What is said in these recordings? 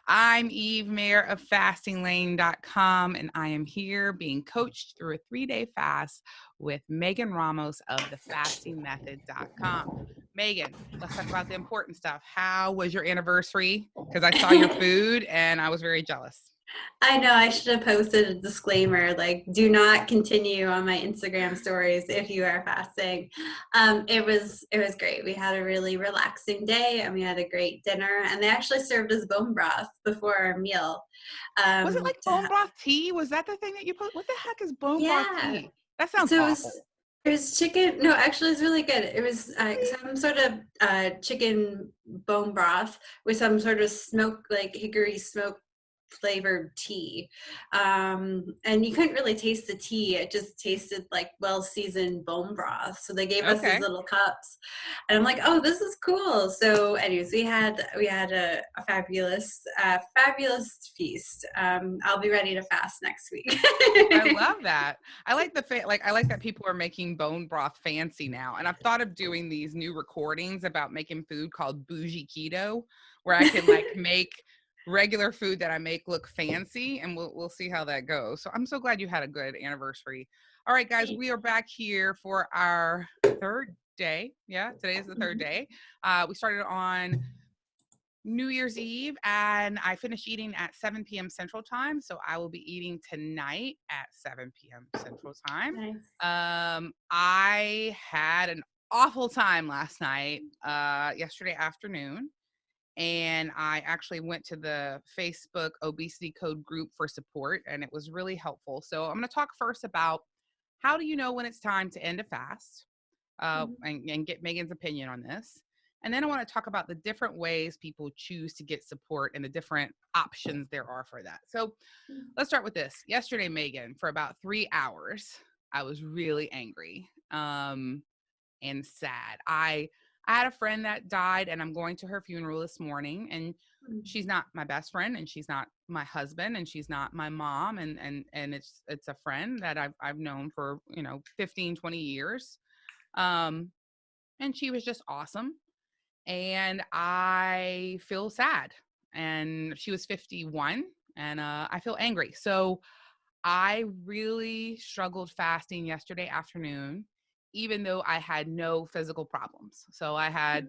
I'm Eve Mayer of fastinglane.com, and I am here being coached through a 3-day fast with Megan Ramos of thefastingmethod.com. Megan, let's talk about the important stuff. How was your anniversary? Because I saw your food and I was very jealous. I know I should have posted a disclaimer like, do not continue on my Instagram stories if you are fasting. It was great. We had a really relaxing day and we had a great dinner. And they actually served us bone broth before our meal. Was it Um, like bone broth tea? Was that the thing that you put? What the heck is bone broth yeah. tea? That sounds So awful. it was chicken. No, actually, it's really good. It was some sort of chicken bone broth with some sort of smoke, like hickory smoke flavored tea, and you couldn't really taste the tea. It just tasted like well seasoned bone broth. So they gave us these Okay. little cups, and I'm like, oh, this is cool. So anyways, we had a fabulous feast. I'll be ready to fast next week. I love that. I like I like that people are making bone broth fancy now. And I've thought of doing these new recordings about making food called bougie keto, where I can like make regular food that I make look fancy, and we'll see how that goes. So I'm so glad you had a good anniversary. All right, guys, we are back here for our third day. Yeah, today is the third day. We started on New Year's Eve, and I finished eating at 7 p.m. Central Time. So I will be eating tonight at 7 p.m. Central Time. Nice. I had an awful time last night, yesterday afternoon, and I actually went to the Facebook Obesity Code group for support, and it was really helpful. So I'm going to talk first about how do you know when it's time to end a fast, and get Megan's opinion on this. And then I want to talk about the different ways people choose to get support and the different options there are for that. So let's start with this. Yesterday, Megan, for about 3 hours, I was really angry and sad. I had a friend that died, and I'm going to her funeral this morning. And she's not my best friend, and she's not my husband, and she's not my mom, and it's a friend that I've known for 15, 20 years. Um, and she was just awesome. And I feel sad. And she was 51, and I feel angry. So I really struggled fasting yesterday afternoon, even though I had no physical problems. So I had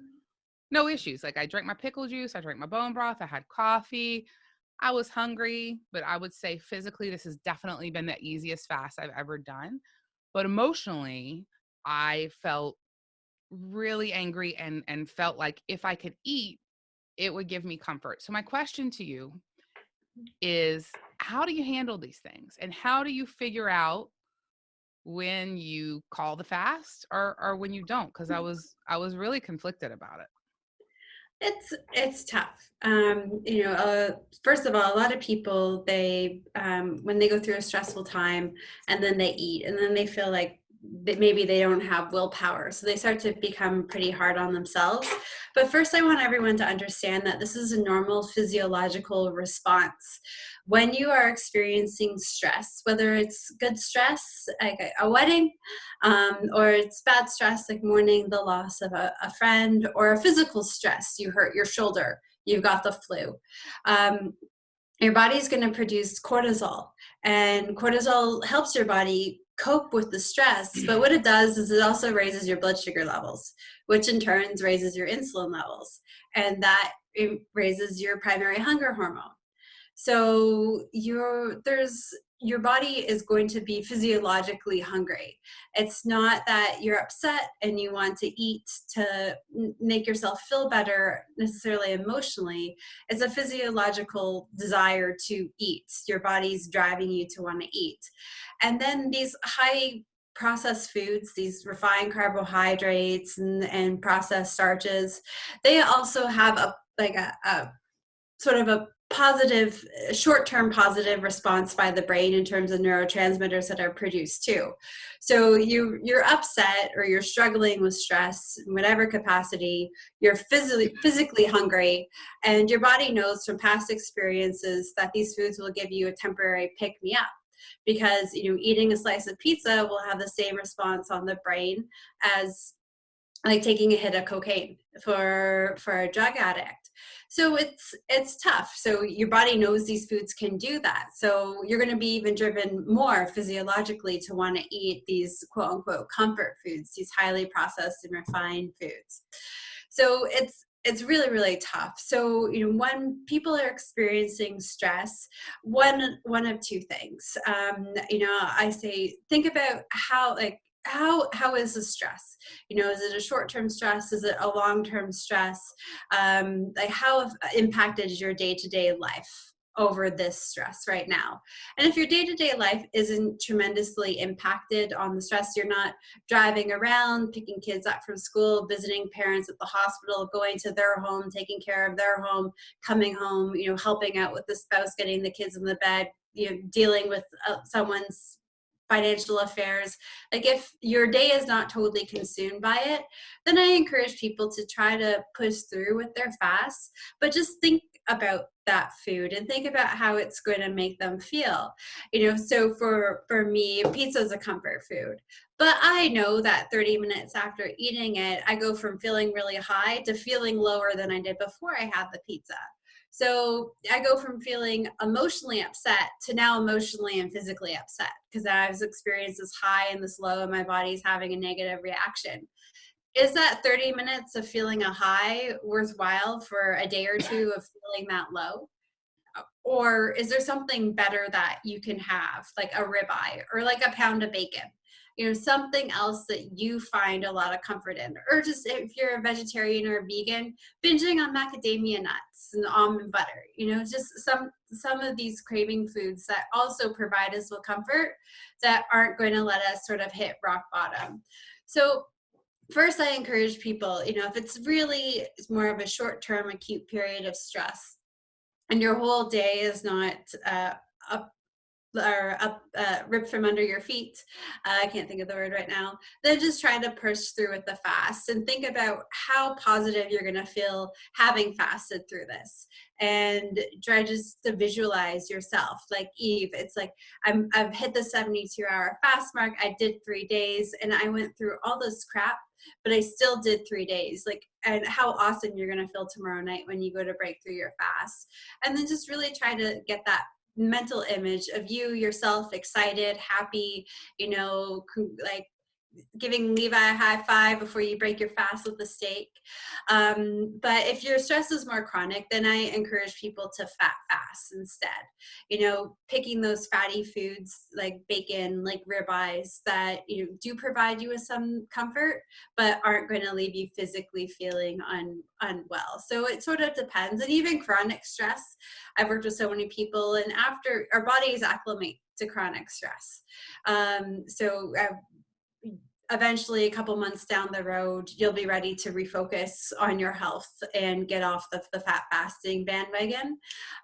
no issues. Like I drank my pickle juice, I drank my bone broth, I had coffee. I was hungry, but I would say physically, this has definitely been the easiest fast I've ever done. But emotionally, I felt really angry and felt like if I could eat, it would give me comfort. So my question to you is, how do you handle these things? And how do you figure out when you call the fast or when you don't? Because I was really conflicted about it. It's tough. First of all, a lot of people they when they go through a stressful time and then they eat and then they feel like that maybe they don't have willpower, so they start to become pretty hard on themselves. But first, I want everyone to understand that this is a normal physiological response when you are experiencing stress, whether it's good stress like a wedding, or it's bad stress like mourning the loss of a friend, or a physical stress, you hurt your shoulder, you've got the flu. um, your body's going to produce cortisol, and cortisol helps your body cope with the stress. But what it does is it also raises your blood sugar levels, which in turns raises your insulin levels, and that raises your primary hunger hormone. So your body is going to be physiologically hungry. It's not that you're upset and you want to eat to make yourself feel better necessarily emotionally. It's a physiological desire to eat. Your body's driving you to want to eat. And then these high processed foods, these refined carbohydrates and processed starches, they also have a sort of a positive, short-term positive response by the brain in terms of neurotransmitters that are produced too. So you're upset or you're struggling with stress in whatever capacity, you're physically hungry, and your body knows from past experiences that these foods will give you a temporary pick-me-up, because eating a slice of pizza will have the same response on the brain as like taking a hit of cocaine for a drug addict. So it's tough. So your body knows these foods can do that. So you're going to be even driven more physiologically to want to eat these quote unquote comfort foods, these highly processed and refined foods. So it's really really tough. So when people are experiencing stress, one of two things. I say think about how, like, how is the stress? Is it a short-term stress? Is it a long-term stress? Like, how have impacted your day-to-day life over this stress right now? And if your day-to-day life isn't tremendously impacted on the stress, you're not driving around, picking kids up from school, visiting parents at the hospital, going to their home, taking care of their home, coming home, helping out with the spouse, getting the kids in the bed, dealing with someone's financial affairs. Like, if your day is not totally consumed by it, then I encourage people to try to push through with their fast, but just think about that food and think about how it's going to make them feel. So for me, pizza is a comfort food, but I know that 30 minutes after eating it, I go from feeling really high to feeling lower than I did before I had the pizza. So I go from feeling emotionally upset to now emotionally and physically upset because I've experienced this high and this low, and my body's having a negative reaction. Is that 30 minutes of feeling a high worthwhile for a day or two of feeling that low? Or is there something better that you can have, like a ribeye or like a pound of bacon? Something else that you find a lot of comfort in. Or just if you're a vegetarian or a vegan, binging on macadamia nuts and almond butter. Just some of these craving foods that also provide us with comfort, that aren't going to let us sort of hit rock bottom. So first, I encourage people, if it's more of a short-term acute period of stress, and your whole day is not up ripped from under your feet. I can't think of the word right now. Then just try to push through with the fast and think about how positive you're going to feel having fasted through this, and try just to visualize yourself like Eve. It's like, I've hit the 72-hour fast mark. I did 3 days and I went through all this crap, but I still did 3 days. Like, and how awesome you're going to feel tomorrow night when you go to break through your fast. And then just really try to get that mental image of you yourself excited, happy, like giving Levi a high five before you break your fast with a steak. But if your stress is more chronic, then I encourage people to fat fast instead. Picking those fatty foods like bacon, like ribeyes, that do provide you with some comfort, but aren't going to leave you physically feeling unwell. So it sort of depends. And even chronic stress, I've worked with so many people, and after our bodies acclimate to chronic stress. So eventually, a couple months down the road, you'll be ready to refocus on your health and get off the fat fasting bandwagon.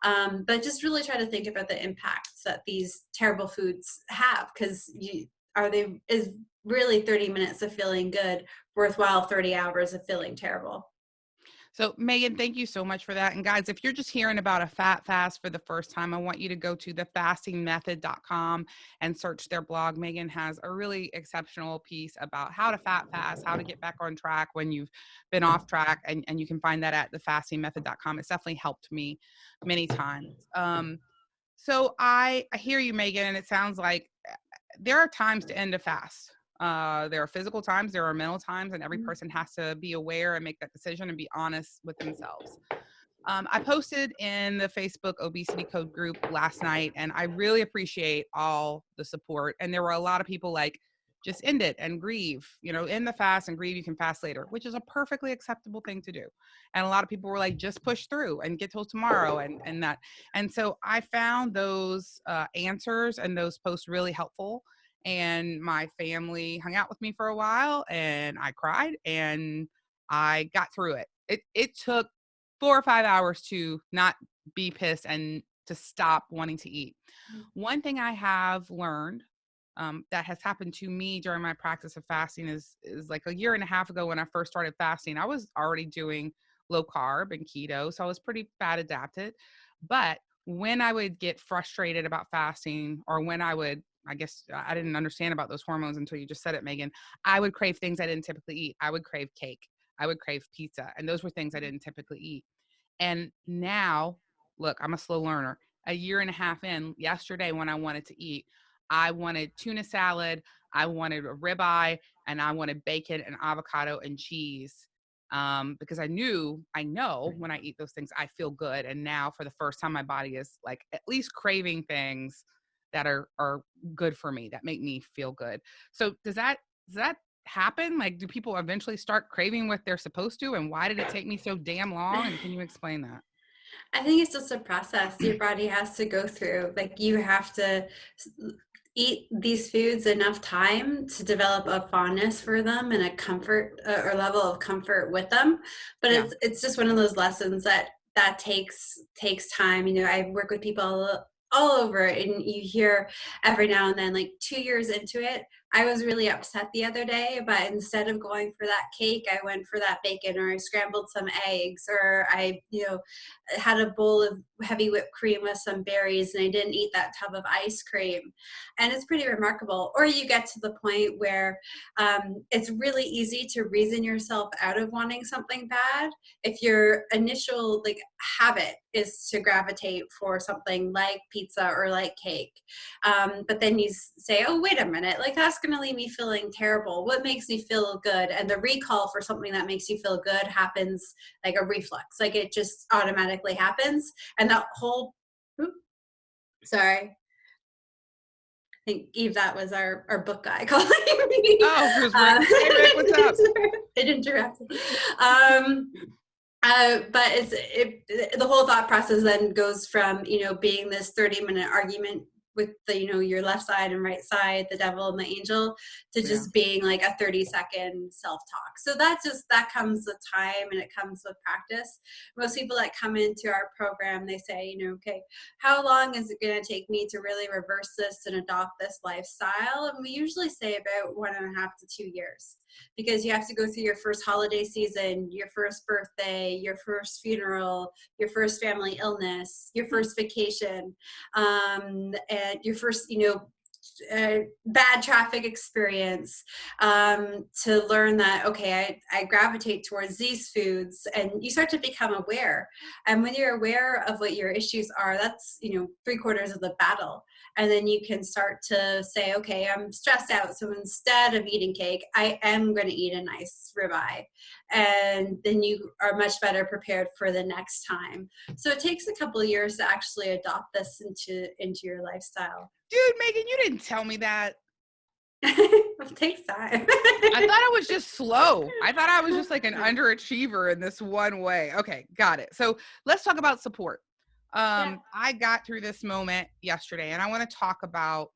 But just really try to think about the impacts that these terrible foods have, because is really 30 minutes of feeling good worthwhile 30 hours of feeling terrible? So, Megan, thank you so much for that. And guys, if you're just hearing about a fat fast for the first time, I want you to go to thefastingmethod.com and search their blog. Megan has a really exceptional piece about how to fat fast, how to get back on track when you've been off track. And you can find that at thefastingmethod.com. It's definitely helped me many times. So I hear you, Megan, and it sounds like there are times to end a fast. There are physical times, there are mental times, and every person has to be aware and make that decision and be honest with themselves. I posted in the Facebook Obesity Code group last night, and I really appreciate all the support. And there were a lot of people like, just end it and grieve, end the fast and grieve. You can fast later, which is a perfectly acceptable thing to do. And a lot of people were like, just push through and get till tomorrow and that. And so I found those answers and those posts really helpful. And my family hung out with me for a while, and I cried and I got through it. It took 4 or 5 hours to not be pissed and to stop wanting to eat. One thing I have learned that has happened to me during my practice of fasting is like a year and a half ago when I first started fasting, I was already doing low carb and keto, so I was pretty fat adapted. But when I would get frustrated about fasting, or when I guess I didn't understand about those hormones until you just said it, Megan, I would crave things I didn't typically eat. I would crave cake. I would crave pizza. And those were things I didn't typically eat. And now, look, I'm a slow learner. A year and a half in, yesterday when I wanted to eat, I wanted tuna salad, I wanted a ribeye, and I wanted bacon and avocado and cheese. Because I know when I eat those things, I feel good. And now, for the first time, my body is like at least craving things that are good for me, that make me feel good. So does that happen? Like, do people eventually start craving what they're supposed to? And why did it take me so damn long? And can you explain that? I think it's just a process your body has to go through. Like you have to eat these foods enough time to develop a fondness for them and a comfort or level of comfort with them. But Yeah. it's just one of those lessons that takes time. You know, I work with people all over, and you hear every now and then, like 2 years into it, I was really upset the other day, but instead of going for that cake, I went for that bacon, or I scrambled some eggs, or I, had a bowl of heavy whipped cream with some berries, and I didn't eat that tub of ice cream. And it's pretty remarkable. Or you get to the point where it's really easy to reason yourself out of wanting something bad if your initial like habit is to gravitate for something like pizza or like cake. But then you say, oh, wait a minute, like that's going to leave me feeling terrible. What makes me feel good? And the recall for something that makes you feel good happens like a reflex, like it just automatically happens. And that whole, oops, sorry, I think Eve, that was our book guy calling me. Oh, who's Rick? Hey, Rick, what's up? It interrupted. But the whole thought process then goes from being this 30-minute argument with the your left side and right side, the devil and the angel, to Yeah. just being like a 30-second self-talk. So that comes with time, and it comes with practice. Most people that come into our program, they say, okay, how long is it going to take me to really reverse this and adopt this lifestyle? And we usually say about 1.5 to 2 years, because you have to go through your first holiday season, your first birthday, your first funeral, your first family illness, your first vacation, and your first, bad traffic experience, to learn that, okay, I gravitate towards these foods, and you start to become aware. And when you're aware of what your issues are, that's 3/4 of the battle. And then you can start to say, okay, I'm stressed out, so instead of eating cake, I am going to eat a nice ribeye. And then you are much better prepared for the next time. So it takes a couple of years to actually adopt this into your lifestyle. Dude, Megan, you didn't tell me that. It takes time. I thought I was just slow. I thought I was just like an underachiever in this one way. Okay, got it. So let's talk about support. Yeah. I got through this moment yesterday, and I want to talk about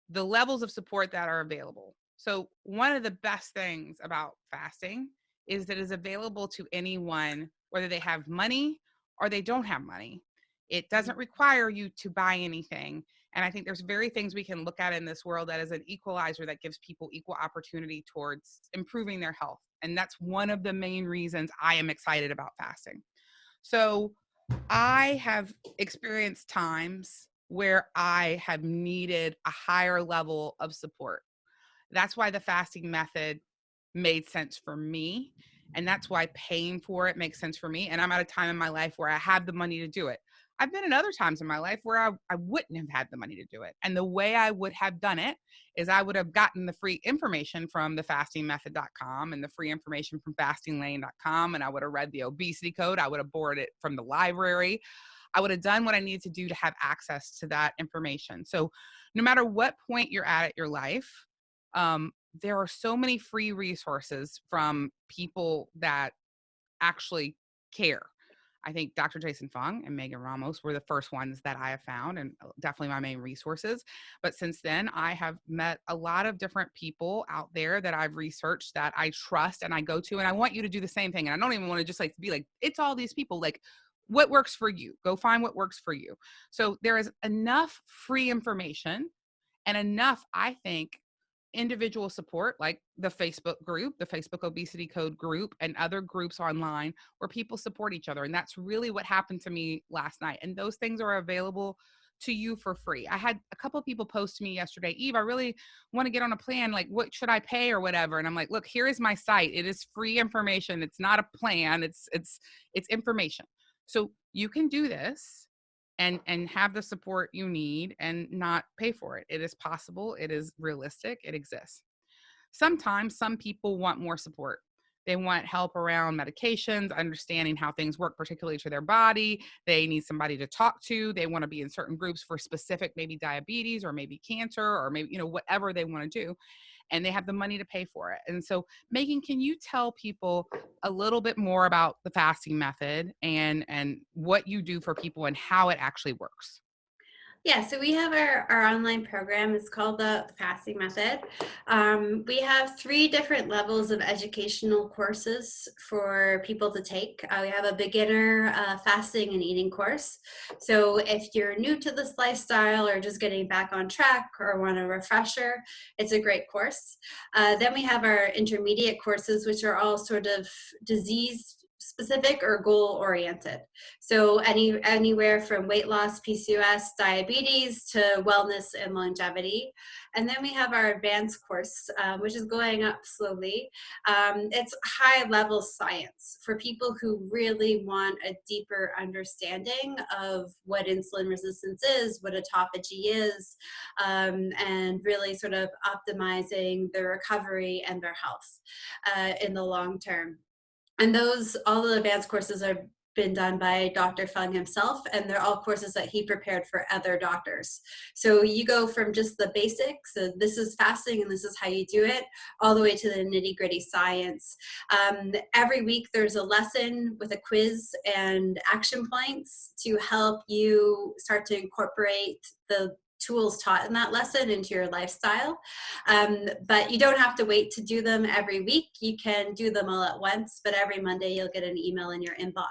the levels of support that are available. So one of the best things about fasting is that it is available to anyone, whether they have money or they don't have money. It doesn't require you to buy anything. And I think there's very things we can look at in this world that is an equalizer that gives people equal opportunity towards improving their health. And that's one of the main reasons I am excited about fasting. So I have experienced times where I have needed a higher level of support. That's why the fasting method made sense for me. And that's why paying for it makes sense for me. And I'm at a time in my life where I have the money to do it. I've been in other times in my life where I wouldn't have had the money to do it. And the way I would have done it is I would have gotten the free information from the fastingmethod.com and the free information from fastinglane.com. And I would have read the obesity code. I would have borrowed it from the library. I would have done what I needed to do to have access to that information. So no matter what point you're at your life, there are so many free resources from people that actually care. I think Dr. Jason Fung and Megan Ramos were the first ones that I have found, and definitely my main resources. But since then, I have met a lot of different people out there that I've researched that I trust and I go to. And I want you to do the same thing. And I don't even want to just like be like, it's all these people. Like, what works for you? Go find what works for you. So there is enough free information and enough, I think, individual support like the Facebook group, the Facebook Obesity Code group, and other groups online where people support each other. And that's really what happened to me last night. And those things are available to you for free. I had a couple of people post to me yesterday, Eve, I really want to get on a plan. Like, what should I pay or whatever? And I'm like, look, here is my site. It is free information. It's not a plan. It's information. So you can do this and have the support you need and not pay for it. It is possible. It is realistic. It exists. Sometimes some people want more support. They want help around medications, understanding how things work, particularly to their body. They need somebody to talk to. They want to be in certain groups for specific, maybe diabetes or maybe cancer or maybe, whatever they want to do. And they have the money to pay for it. And so, Megan, can you tell people a little bit more about the fasting method and what you do for people and how it actually works? Yeah, so we have our online program. It's called the Fasting Method. We have 3 different levels of educational courses for people to take. We have a beginner fasting and eating course. So if you're new to this lifestyle or just getting back on track or want a refresher, it's a great course. Then we have our intermediate courses, which are all sort of disease specific or goal oriented. So anywhere from weight loss, PCOS, diabetes to wellness and longevity. And then we have our advanced course, which is going up slowly. It's high level science for people who really want a deeper understanding of what insulin resistance is, what autophagy is, and really sort of optimizing their recovery and their health in the long term. And all the advanced courses are been done by Dr. Fung himself, and they're all courses that he prepared for other doctors. So you go from just the basics, so this is fasting and this is how you do it, all the way to the nitty gritty science. Every week there's a lesson with a quiz and action points to help you start to incorporate the tools taught in that lesson into your lifestyle. But you don't have to wait to do them every week. You can do them all at once, but every Monday you'll get an email in your inbox.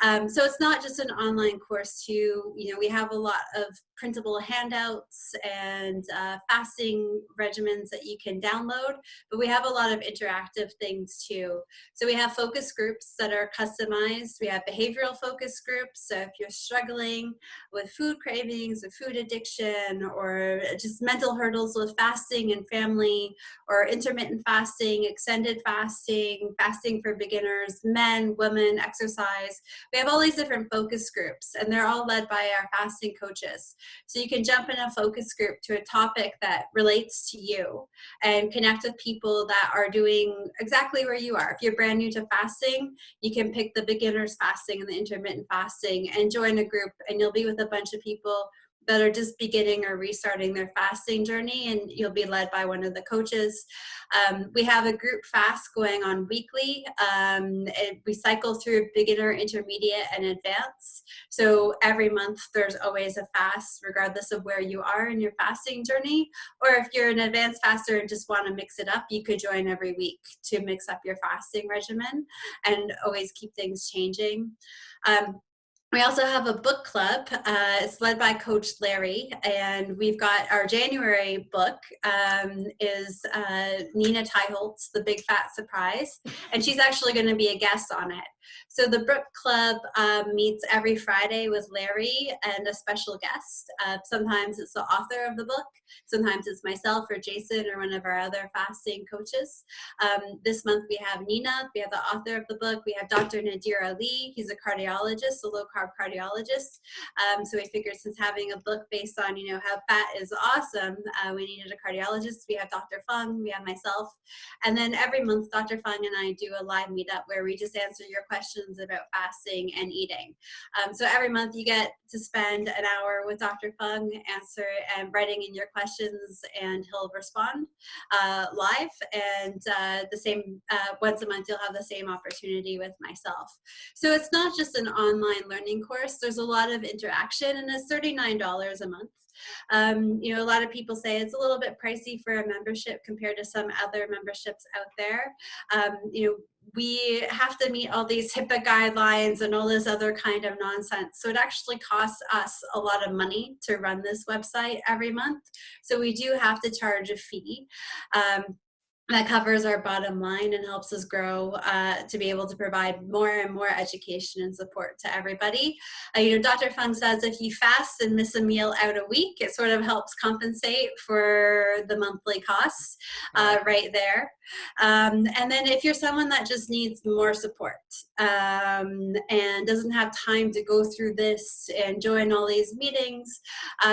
So it's not just an online course too. We have a lot of printable handouts and fasting regimens that you can download, but we have a lot of interactive things too. So we have focus groups that are customized. We have behavioral focus groups. So if you're struggling with food cravings, with food addiction, or just mental hurdles with fasting and family, or intermittent fasting, extended fasting, fasting for beginners, men, women, exercise, we have all these different focus groups, and they're all led by our fasting coaches. So you can jump in a focus group to a topic that relates to you and connect with people that are doing exactly where you are. If you're brand new to fasting, you can pick the beginner's fasting and the intermittent fasting and join a group, and you'll be with a bunch of people that are just beginning or restarting their fasting journey, and you'll be led by one of the coaches. We have a group fast going on weekly. We cycle through beginner, intermediate, and advanced. So every month there's always a fast, regardless of where you are in your fasting journey. Or if you're an advanced faster and just want to mix it up, you could join every week to mix up your fasting regimen and always keep things changing. We also have a book club. It's led by Coach Larry, and we've got our January book is Nina Teiholt's The Big Fat Surprise, and she's actually going to be a guest on it. So the book club meets every Friday with Larry and a special guest. Sometimes it's the author of the book. Sometimes it's myself or Jason or one of our other fasting coaches. This month we have Nina. We have the author of the book. We have Dr. Nadir Ali. He's a cardiologist, a low-carb cardiologist. So we figured since having a book based on, how fat is awesome, we needed a cardiologist. We have Dr. Fung. We have myself. And then every month, Dr. Fung and I do a live meetup where we just answer your questions about fasting and eating. So every month you get to spend an hour with Dr. Fung, answer and writing in your questions, and he'll respond live. And the same once a month, you'll have the same opportunity with myself. So it's not just an online learning course. There's a lot of interaction, and it's $39 a month. A lot of people say it's a little bit pricey for a membership compared to some other memberships out there. We have to meet all these HIPAA guidelines and all this other kind of nonsense. So it actually costs us a lot of money to run this website every month. So we do have to charge a fee. that covers our bottom line and helps us grow to be able to provide more and more education and support to everybody. Dr. Fung says if you fast and miss a meal out a week, it sort of helps compensate for the monthly costs right there. And then if you're someone that just needs more support and doesn't have time to go through this and join all these meetings,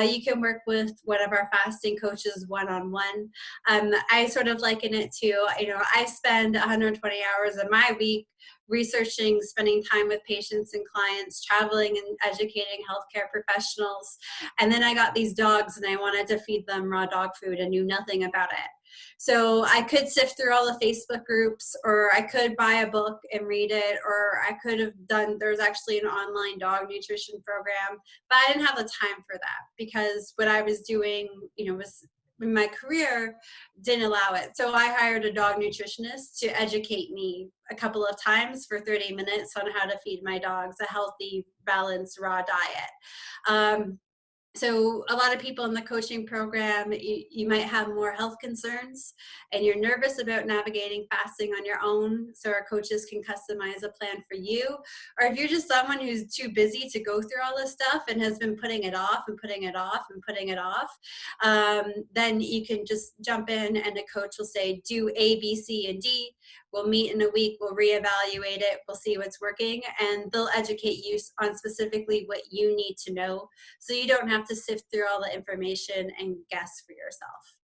you can work with one of our fasting coaches one-on-one. I sort of liken it to, I spend 120 hours of my week researching, spending time with patients and clients, traveling and educating healthcare professionals. And then I got these dogs and I wanted to feed them raw dog food and knew nothing about it. So I could sift through all the Facebook groups, or I could buy a book and read it, or I could have there's actually an online dog nutrition program, but I didn't have the time for that because what I was doing, was in my career didn't allow it. So I hired a dog nutritionist to educate me a couple of times for 30 minutes on how to feed my dogs a healthy, balanced, raw diet. So a lot of people in the coaching program, you might have more health concerns and you're nervous about navigating fasting on your own. So our coaches can customize a plan for you. Or if you're just someone who's too busy to go through all this stuff and has been putting it off and putting it off and putting it off, then you can just jump in and a coach will say, do A, B, C, and D. We'll meet in a week, we'll reevaluate it, we'll see what's working, and they'll educate you on specifically what you need to know so you don't have to sift through all the information and guess for yourself.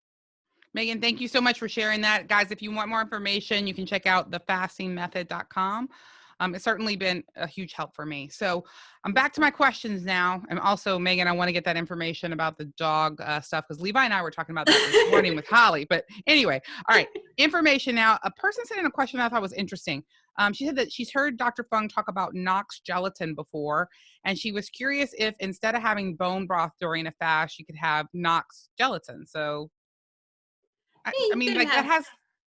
Megan, thank you so much for sharing that. Guys, if you want more information, you can check out thefastingmethod.com. It's certainly been a huge help for me. So I'm back to my questions now. And also, Megan, I want to get that information about the dog stuff because Levi and I were talking about that this morning with Holly. But anyway, all right, information now. A person sent in a question I thought was interesting. She said that she's heard Dr. Fung talk about Knox gelatin before, and she was curious if instead of having bone broth during a fast, you could have Knox gelatin. So, I mean, like that has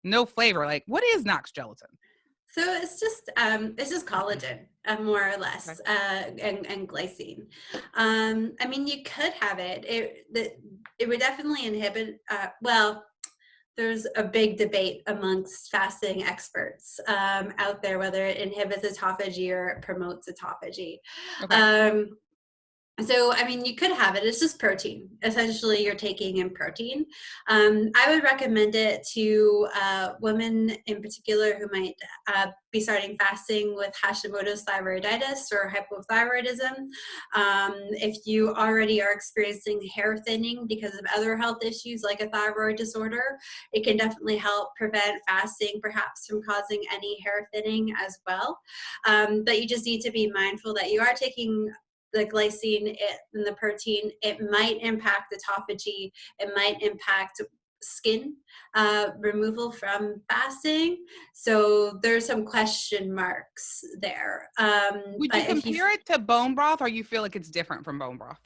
no flavor. Like, what is Knox gelatin? So it's just collagen, more or less, and glycine. I mean, you could have it. It would definitely inhibit. There's a big debate amongst fasting experts out there whether it inhibits autophagy or it promotes autophagy. Okay. So, I mean, you could have it. It's just protein. Essentially, you're taking in protein. I would recommend it to women in particular who might be starting fasting with Hashimoto's thyroiditis or hypothyroidism. If you already are experiencing hair thinning because of other health issues like a thyroid disorder, it can definitely help prevent fasting, perhaps from causing any hair thinning as well. But you just need to be mindful that you are taking the glycine and the protein. It might impact autophagy. It might impact skin removal from fasting. So there's some question marks there. Would you compare it to bone broth, or you feel like it's different from bone broth?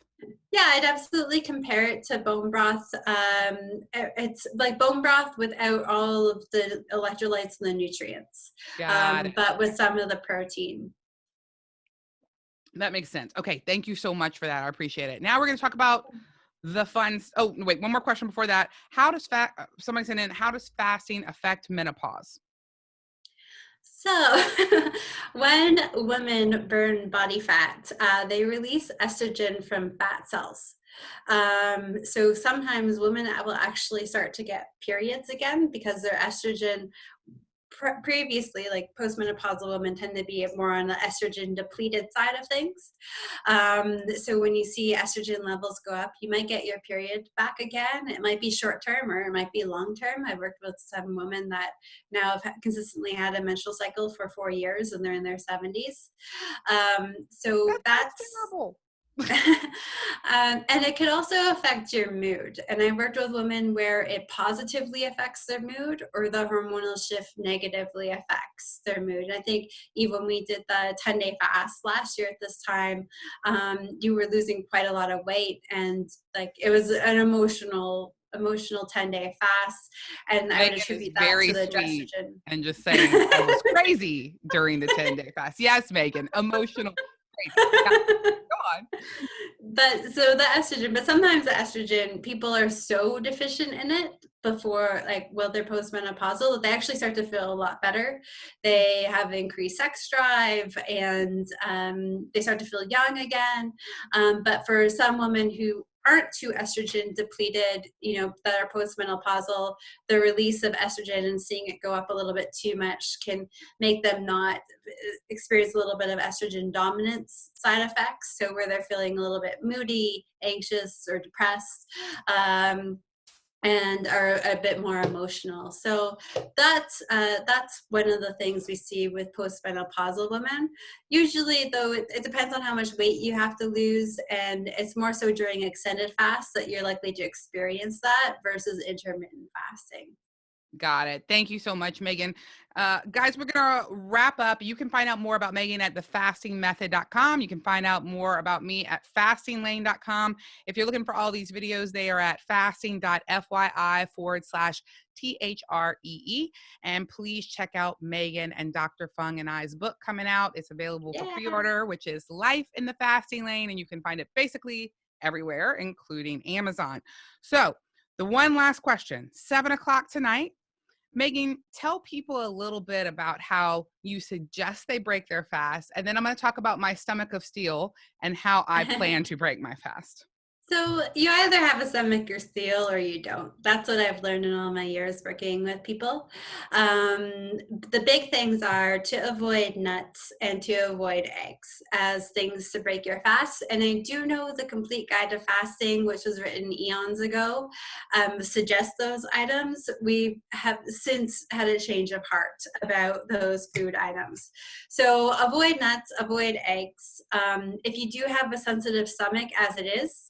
Yeah, I'd absolutely compare it to bone broth. It's like bone broth without all of the electrolytes and the nutrients, but with some of the protein. That makes sense. Okay. Thank you so much for that. I appreciate it. Now we're going to talk about the fun. Oh, wait, one more question before that. Somebody sent in, how does fasting affect menopause? So when women burn body fat, they release estrogen from fat cells. So sometimes women will actually start to get periods again because their estrogen previously, like postmenopausal women tend to be more on the estrogen depleted side of things. So when you see estrogen levels go up, you might get your period back again. It might be short term or it might be long term. I've worked with some women that now have consistently had a menstrual cycle for 4 years and they're in their 70s. So that's terrible. And it can also affect your mood. And I worked with women where it positively affects their mood or the hormonal shift negatively affects their mood. And I think even when we did the 10-day fast last year at this time, you were losing quite a lot of weight. And like it was an emotional 10-day fast. And I would attribute that to the estrogen. And just saying I was crazy during the 10-day fast. Yes, Megan, emotional. But so the estrogen, but sometimes the estrogen, people are so deficient in it, before, like while they're postmenopausal, they actually start to feel a lot better. They have increased sex drive, and they start to feel young again. But for some women who aren't too estrogen depleted, that are postmenopausal, the release of estrogen and seeing it go up a little bit too much can make them not experience a little bit of estrogen dominance side effects. So where they're feeling a little bit moody, anxious, or depressed. And are a bit more emotional. So that's one of the things we see with postmenopausal women. Usually, though, it depends on how much weight you have to lose, and it's more so during extended fasts that you're likely to experience that versus intermittent fasting. Got it. Thank you so much, Megan. Guys, we're going to wrap up. You can find out more about Megan at thefastingmethod.com. You can find out more about me at fastinglane.com. If you're looking for all these videos, they are at fasting.fyi/THREE. And please check out Megan and Dr. Fung and I's book coming out. It's available for pre-order, which is Life in the Fasting Lane. And you can find it basically everywhere, including Amazon. So the one last question, 7:00 tonight. Megan, tell people a little bit about how you suggest they break their fast. And then I'm going to talk about my stomach of steel and how I plan to break my fast. So you either have a stomach of steel or you don't. That's what I've learned in all my years working with people. The big things are to avoid nuts and to avoid eggs as things to break your fast. And I do know the Complete Guide to Fasting, which was written eons ago, suggests those items. We have since had a change of heart about those food items. So avoid nuts, avoid eggs. If you do have a sensitive stomach, as it is,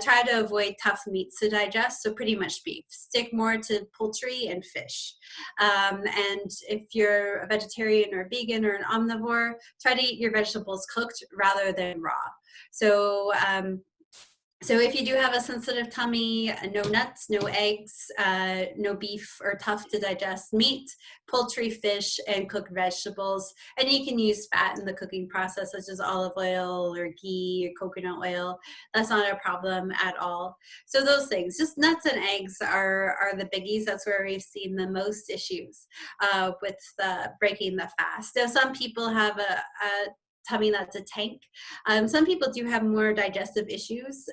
try to avoid tough meats to digest, so pretty much beef. Stick more to poultry and fish. And if you're a vegetarian or a vegan or an omnivore, try to eat your vegetables cooked rather than raw. So if you do have a sensitive tummy, no nuts, no eggs, no beef or tough to digest meat, poultry, fish, and cooked vegetables. And you can use fat in the cooking process, such as olive oil or ghee or coconut oil. That's not a problem at all. So those things, just nuts and eggs are the biggies. That's where we've seen the most issues with breaking the fast. Now, some people have a tummy that's a tank. Some people do have more digestive issues.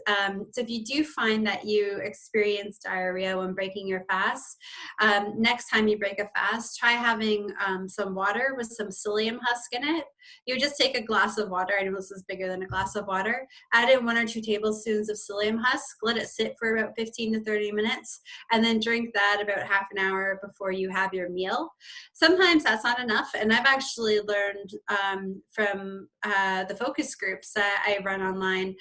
So if you do find that you experience diarrhea when breaking your fast, next time you break a fast, try having some water with some psyllium husk in it. You just take a glass of water. I know this is bigger than a glass of water. Add in 1 or 2 tablespoons of psyllium husk. Let it sit for about 15 to 30 minutes, and then drink that about half an hour before you have your meal. Sometimes that's not enough, and I've actually learned from the focus groups that I run online.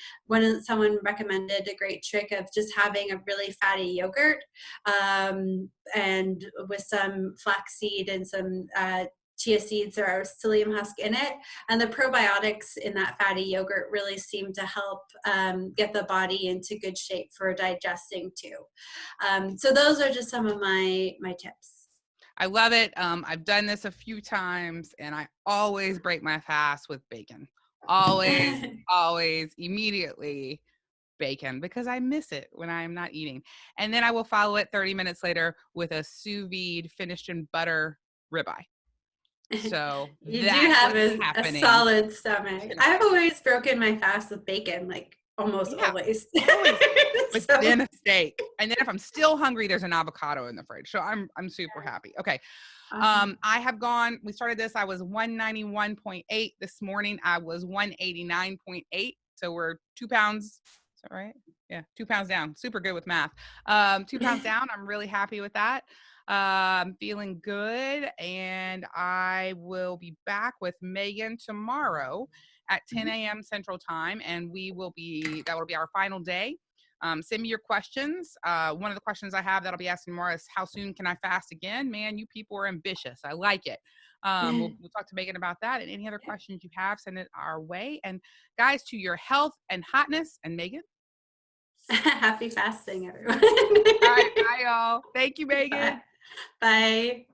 Someone recommended a great trick of just having a really fatty yogurt and with some flaxseed and some chia seeds or psyllium husk in it, and the probiotics in that fatty yogurt really seem to help get the body into good shape for digesting too. So those are just some of my tips. I love it. I've done this a few times, and I always break my fast with bacon. Always, always, immediately bacon, because I miss it when I'm not eating. And then I will follow it 30 minutes later with a sous vide finished in butter ribeye. So you do have a solid stomach. tonight. I've always broken my fast with bacon, like almost always. Within a steak. And then if I'm still hungry, there's an avocado in the fridge. So I'm super happy. Okay. I have gone, we started this, I was 191.8 this morning. I was 189.8. So we're 2 pounds. Is that right? Yeah. 2 pounds down. Super good with math. 2 pounds down. I'm really happy with that. Feeling good. And I will be back with Megan tomorrow at 10 a.m. Central Time. And that will be our final day. Send me your questions. One of the questions I have that I'll be asking more is, how soon can I fast again? Man, you people are ambitious. I like it. We'll talk to Megan about that. And any other questions you have, send it our way. And guys, to your health and hotness. And Megan? Happy fasting, everyone. All right. Bye, y'all. Thank you, Megan. Bye.